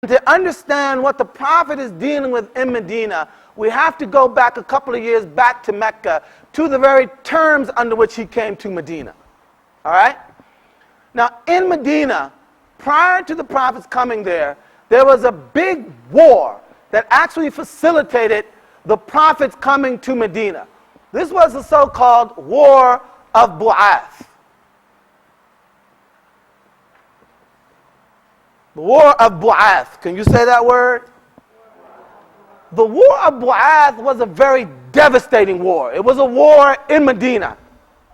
To understand what the Prophet is dealing with in Medina, we have to go back a couple of years back to Mecca, to the very terms under which he came to Medina. All right? Now, in Medina, prior to the Prophet's coming there was a big war that actually facilitated the Prophet's coming to Medina. This was the so-called War of Bu'ath. The War of Bu'ath. Can you say that word? The War of Bu'ath was a very devastating war. It was a war in Medina,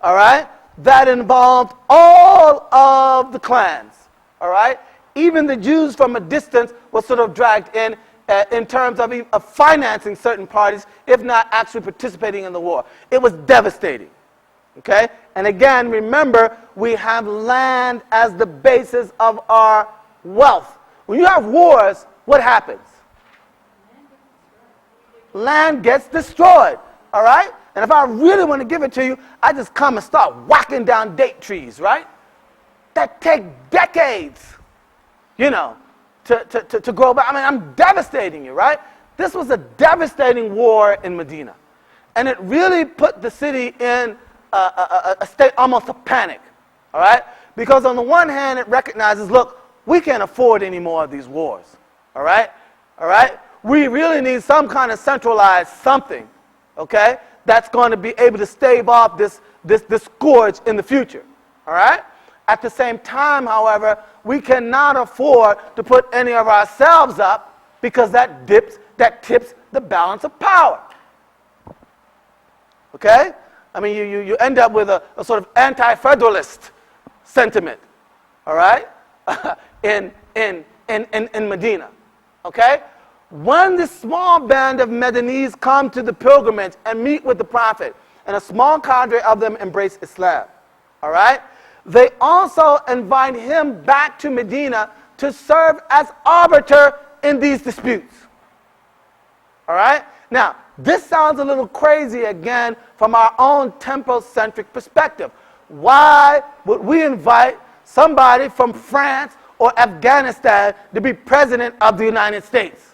all right, that involved all of the clans, all right? Even the Jews from a distance were sort of dragged in terms of financing certain parties, if not actually participating in the war. It was devastating, okay? And again, remember, we have land as the basis of our wealth. When you have wars, what happens? Land gets destroyed, all right? And if I really want to give it to you, I just come and start whacking down date trees, right? That take decades, you know, to grow back. I mean, I'm devastating you, right? This was a devastating war in Medina. And it really put the city in a state almost of panic, all right? Because on the one hand, it recognizes, look, we can't afford any more of these wars, all right? All right? We really need some kind of centralized something, okay, that's going to be able to stave off this scourge in the future, all right? At the same time, however, we cannot afford to put any of ourselves up because that tips the balance of power, okay? I mean, you end up with a sort of anti-federalist sentiment, all right, in Medina, okay? When this small band of Madinese come to the pilgrimage and meet with the Prophet, and a small cadre of them embrace Islam, all right? They also invite him back to Medina to serve as arbiter in these disputes, all right? Now, this sounds a little crazy again from our own tempocentric perspective. Why would we invite somebody from France or Afghanistan to be president of the United States?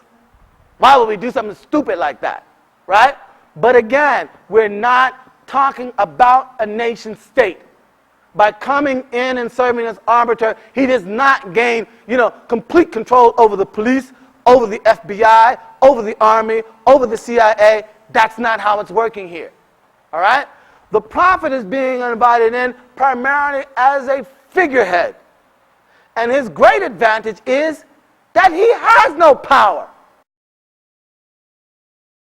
Why would we do something stupid like that, right? But again, we're not talking about a nation state. By coming in and serving as arbiter, he does not gain, complete control over the police, over the FBI, over the army, over the CIA. That's not how it's working here, all right? The Prophet is being invited in primarily as a figurehead. And his great advantage is that he has no power.